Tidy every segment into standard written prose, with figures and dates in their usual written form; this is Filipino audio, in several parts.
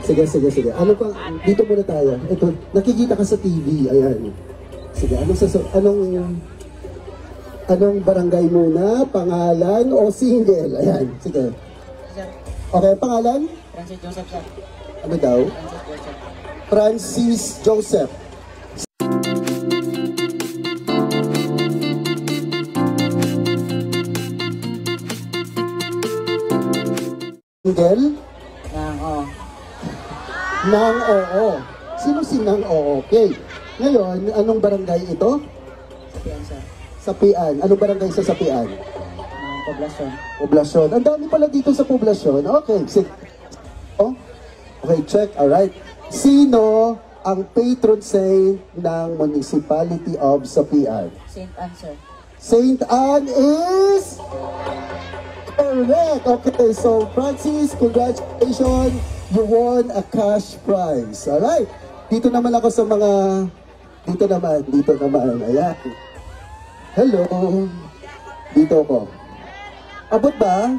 Sige, sige, sige. Ano pa? Dito muna tayo. Ito, nakikita ka sa TV. Ayan. Sige, anong barangay muna? Pangalan o single? Ayan, sige. Okay, pangalan? Francis Joseph, sir. Ano daw? Francis Joseph. Francis Joseph. Single? Nang oo. Sino si Nang oo? Okay. Ngayon, anong barangay ito? Sapian, sir. Sapian. Anong barangay sa Sapian? Poblasyon. Poblasyon. Ang dami pala dito sa poblasyon. Okay. Oh? Okay, check. Alright. Sino ang patron saint ng Municipality of Sapian? Saint Anne, sir. Saint Anne is correct. Okay, so Francis, congratulations. You won a cash prize. Alright. Dito naman ako sa mga... Dito naman. Ayan. Hello. Dito ako. Abot ba?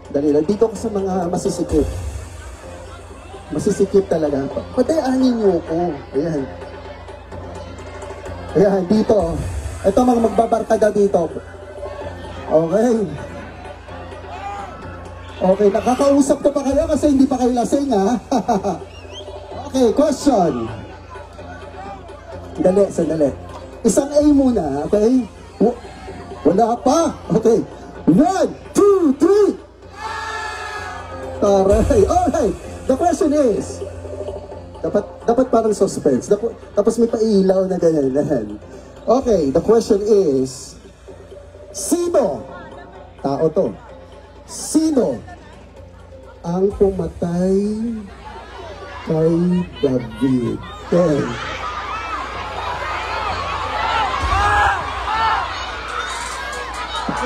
Dali lang. Dito ako sa mga masisikip. Masisikip talaga. Patayanin niyo ako. Ayan. Ayan, dito. Ito mga magbabarkada dito. Okay. Okay, nakakausap ko pa kayo kasi hindi pa kayo lasing, ha? Okay, question. Sandali. Isang A muna, okay? Wala pa. Okay. 1, 2, 3. Taray. Alright. The question is, dapat parang suspense. Tapos may pailaw na ganyan. Okay, the question is, sino? Tao to. Sino ang pumatay kay David? Okay.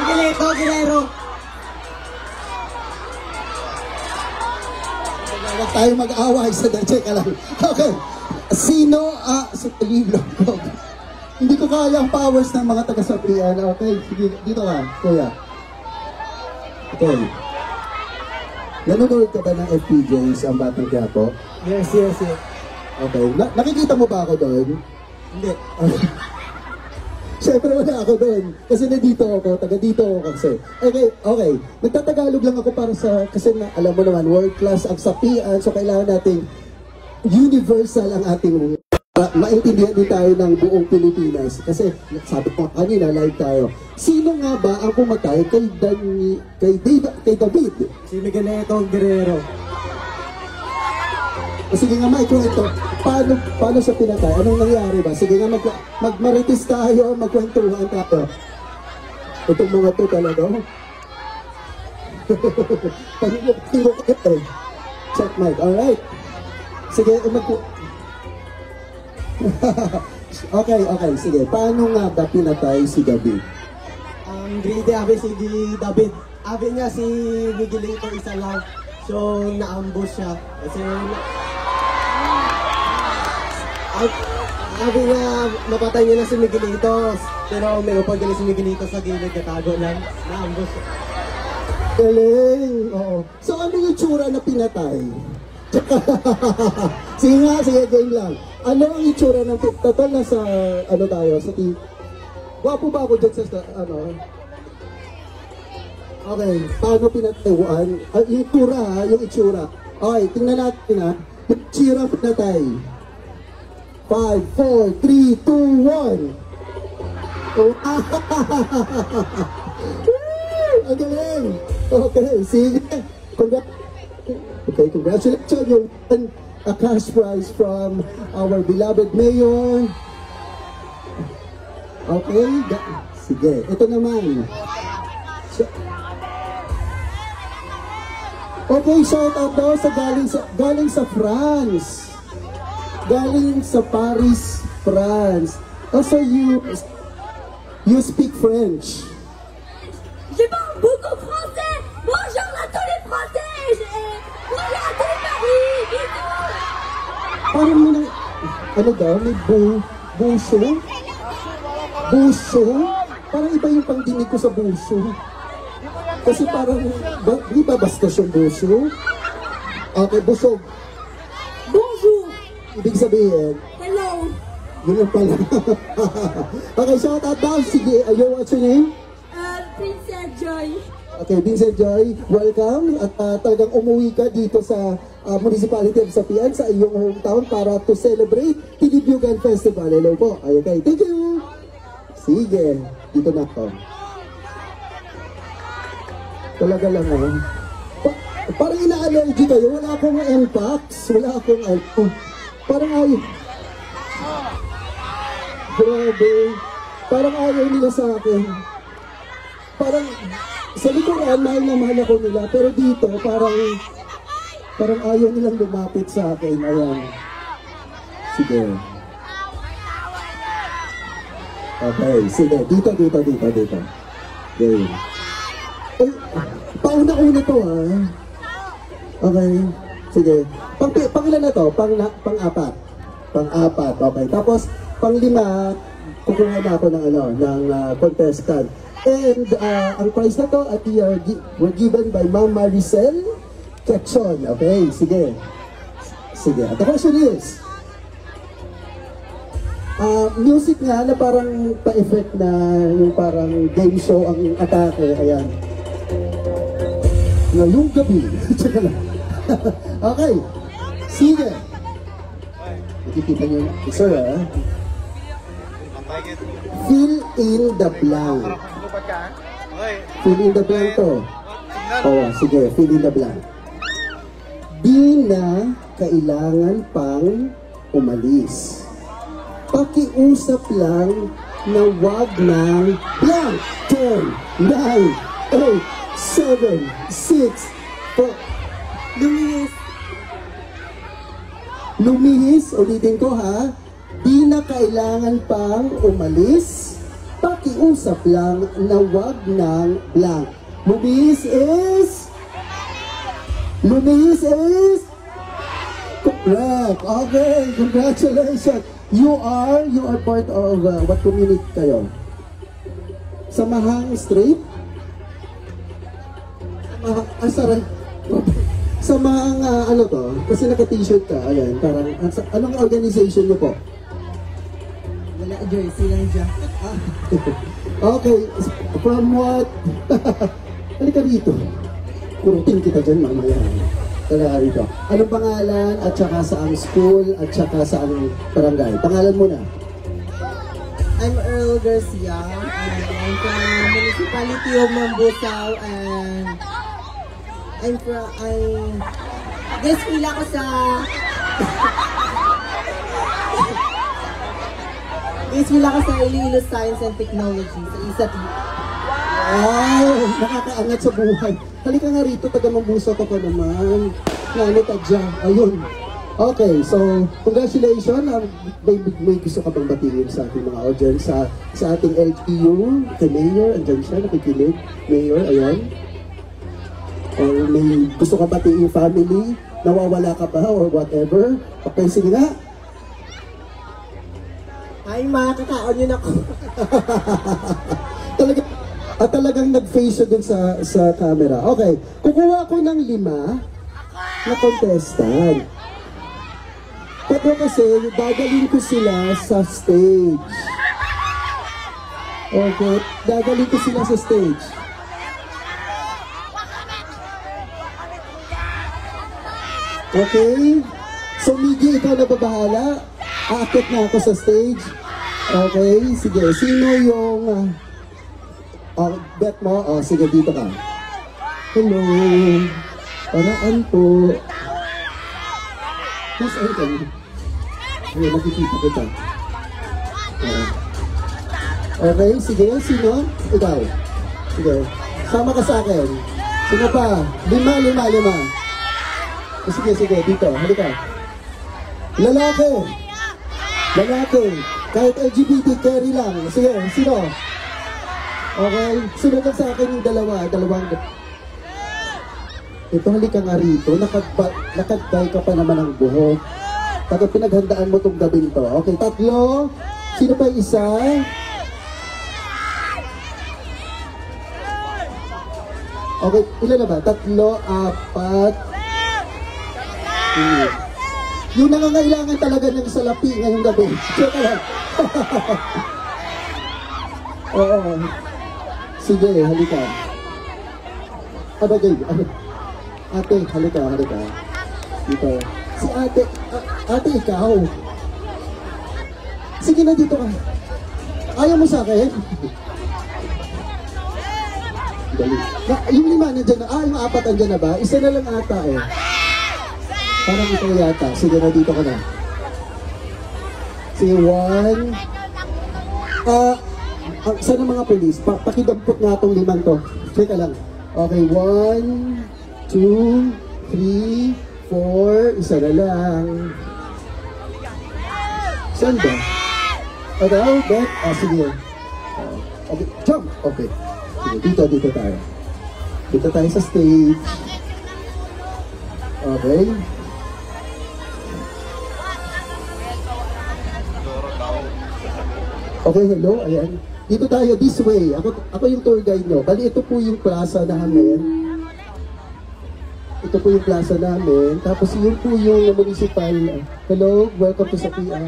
Miguelito Guerrero. Huwag tayo mag-away sa check lang. Okay. Sino sa libro ko? Hindi ko kaya ang powers ng mga taga-Sapian. Okay, sige, dito ka, kuya. Okay. Nanonood ka ba ng FPJs, ang Batang Quiapo? Yes. Okay. Nakikita mo ba ako doon? Hindi. Siyempre wala ako doon. Kasi nandito ako, taga dito ako kasi. Okay. Nagtatagalog lang ako para sa, kasi alam mo naman, world class ang Sapian, so kailangan nating universal ang ating maintindihan din tayo ng buong Pilipinas. Kasi sabi ko kanina, live tayo. Sino nga ba ang pumatay kay David? Si Miguelito Guerrero. Sige nga, maikwento. Paano siya pinatay? Anong nangyari ba? Sige nga, magmaritis tayo, magkwentuhan tayo. Itong mga to talaga. Tingko ka eh. Check mic, alright. Sige, okay, sige. Paano nga ba pinatay si David? Ang greedy abi si David. Abi niya si Miguelito isa lang. So, na-ambush siya. Kasi, abi niya, mapatay niya na si Miguelito. Pero may upag si Miguelito sa gilid, katago lang. Na-ambush siya. Galing! Oo. So, ano yung tsura na pinatay? Sige, game lang. Ano ang itsura ng total na sa, tayo, sa team? Gwapo ba ako dyan sa, Okay, paano pinatayuan? Yung itsura ha, yung itsura. Okay, tingnan natin ha. Yung itsura pinatay. 5, 4, 3, 2, 1. Oh. Ang galing! Okay, sige. Congratulations. You won a cash prize from our beloved mayor. Okay, sige. Ito naman. Okay, shout out daw sa galing sa France. Galing sa Paris, France. Also, you speak French. Je parle beaucoup français. Bonjour à tous les Français. Bonjour à tous les Paris. Bisous. Parang may may buso? Buso? Parang iba yung pangdinig ko sa buso. Kasi parang, di ba bastos yung buso? Okay, busog. Bonjour. Ibig sabihin, Hello. yun lang pala. Okay, shout out daw. Sige, what's your name? Princess Joy. Okay, Vincent Joy, welcome. At talagang umuwi ka dito sa Municipality of Sapian, sa iyong hometown para to celebrate Tinibyugan Festival. Hello po. Ay, okay, thank you. Sige, dito na ako. Talaga lang parang ina-allergy kayo. Wala akong Empax. Wala akong parang ayaw. Grabe. Parang ayaw nila sa akin. Parang sa likuran, mahal na mahal ako nila. Pero dito, parang ayaw nilang lumapit sa akin. Ayan. Sige. Okay, sige. Dito. Okay. Eh, pauna-una to Okay. Sige. Pangilan na to? Pang-apat. Pang-apat. Okay. Tapos, pang-lima, kukuha na ako ng contestant. And ang prize na to at were given by Ma'am Maricel Quezon. Okay, sige. Sige. At the question is, music nga na parang pa-effect na yung parang game show ang atake. Ayan. Ngayong gabi. Tsaka lang. Okay. Sige. Nakikita niyo. Sir, fill in the blank. Fill in the blank to. Oh, sige, fill in the blank. Di na kailangan pang umalis. Pakiusap lang na wag ng blank. 10, 9, 8, 7, 6, 4. Lumihis, ulitin ko ha. Di na kailangan pang umalis. Pakiusap lang na wag ng blank. Lumihis is correct. Okay, congratulations. You are part of what community kayo? Samahang Straight? Sorry. Samahang ano to? Kasi naka-t-shirt ka. Ayan, parang anong organization niyo po? Wala, jersey lang dyan. Okay, from what? Halika dito. Kurutin kita dyan mamaya. Talaga rito. Anong pangalan at saka saang school at saka saang barangay? Pangalan mo na. I'm Earl Garcia, and I'm from Municipality of Mambusaw, and guess pila ko sa Iloilo Science and Technology sa ISAT. Wow! Nakakaangat sa buhay. Halika nga rito, taga Mambusaw ka pa naman. Nano tadya. Ayun. Okay, so congratulations. May gusto ka bang batiin sa ating mga audience sa ating LPU, kay Mayor, andyan siya, nakikinig. Mayor, ayan. Or may gusto ka batiin yung family, nawawala ka ba or whatever. Okay, sige nga. Ay, makakakaon yun ako. Talagang nag-face siya dun sa camera. Okay, kukuha ko ng 5 na contestant. Pero kasi, dadalhin ko sila sa stage. Okay, dadalhin ko sila sa stage. Okay? So, Miggy, ikaw na babahala. Aakit na ako sa stage. Okay, sige. Sino yung... bet mo? Sige, dito ka. Hello. Paraan po. Yes, ay ka. Ay, nakikita kita. Okay, sige. Sino? Ikaw. Sige. Sama ka sa akin. Sino pa? 5. Sige. Dito. Halika. Lalaki. Kahit LGBT, carry lang. Sige, sino? Okay. Sunod lang sa akin yung dalawang. Ito, halika nga rito. Nakadbay ka pa naman ng buhok. Tapos pinaghandaan mo itong gabing to. Okay, 3. Sino pa yung isa? Okay, ilan na ba? 3, 4, Yung nangangailangan talaga ng salapi ngayong gabi. Check lang. Oo. Sige, halika. Abagay, ate, halika. Dito. Si ate, ate ikaw. Sige na dito ka. Ayaw mo sa akin? Dali. Yung 5 nandiyan na. Yung 4 nandiyan na ba? Isa na lang ata eh. Parang ito yata. Sige na dito ka na. Sige, 1. Sana mga polis, pakidampot nga itong 5 to. Check lang. Okay, 1, 2, 3, 4. Isa na lang. Saan ba? Okay, back. Sige. Okay, jump. Okay. Sige, dito tayo. Dito tayo sa stage. Okay. Okay, hello. Ayan. Dito tayo, this way. Ako yung tour guide nyo. Bali, ito po yung plaza namin. Ito po yung plaza namin. Tapos yun po yung municipal. Hello, welcome to Sapian.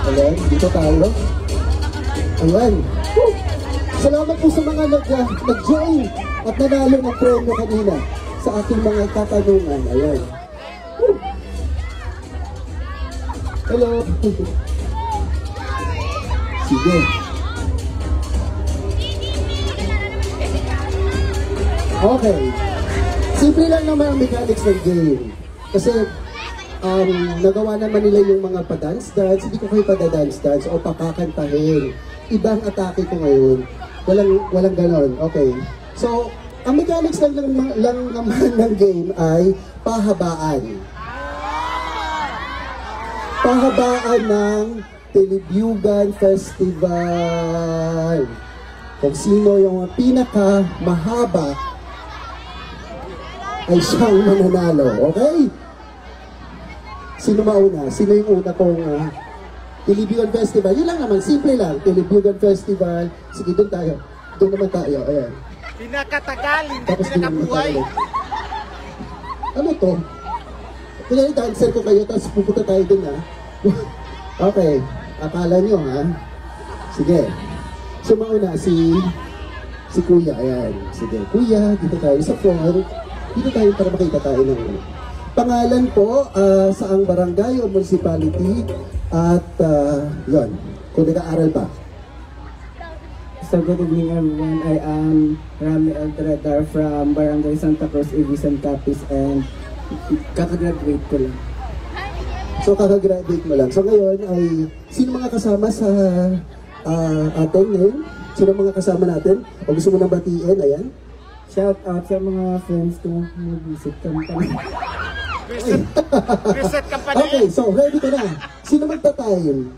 Ayan, dito tayo. Ayan. Woo! Salamat po sa mga nag-join at nanalo ng premyo kanina sa aking mga katanungan. Ayan. Woo! Hello. Sige. Okay. Simple lang naman ang mechanics ng game. Kasi nagawa naman nila yung mga pa-dance-dance. Hindi ko kayo pa-dance-dance o pakakantahin. Ibang atake ko ngayon. Walang ganon. Okay. So, ang mechanics lang naman ng game ay pahabaan. Pahabaan ng Telebyugan Festival. Kung sino yung pinaka mahaba ay siyang mananalo. Okay? Sino mauna? Sino yung una kong Telebyugan Festival? Yun lang naman, simple lang. Telebyugan Festival. Sige, doon tayo. Doon naman tayo. Ayan. Pinakatagal, hindi Tapos pinakabuhay. Ano to? Kunyari, dancer ko kayo, tapos pupunta tayo dun, ha? Okay. Akala nyo, ha? Sige. So, mauna, si Kuya. Ayan. Sige. Kuya, dito tayo sa floor. Dito tayo para makita tayo ng pangalan po, saang barangay o municipality. At, yun. Kung nag-aaral pa. So good evening everyone, I am Rami Aldredar from Barangay Santa Cruz, Ibisan Capiz, and kakagraduate ko lang. So, kakagraduate mo lang. So, ngayon ay, sino mga kasama sa atin ngayon? Sino mga kasama natin? O gusto mo nang batiin? Ayan. Shout out sa mga friends ko mag-visit company. Reset company. Okay, so ready ka na. Sino magta-time?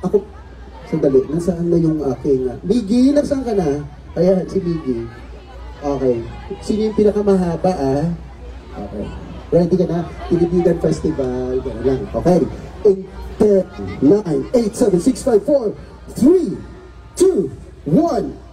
Ako. Sandali, nasaan na yung aking... Miggy, nasaan ka na? Ayan, si Miggy. Okay. Sino yung pinakamahaba, Okay. Ready ka na? Telebyugan Festival. Gano'n lang. Okay. 8, 10, 9, 8, 7, 6, 5, 4, 3, 2, 1.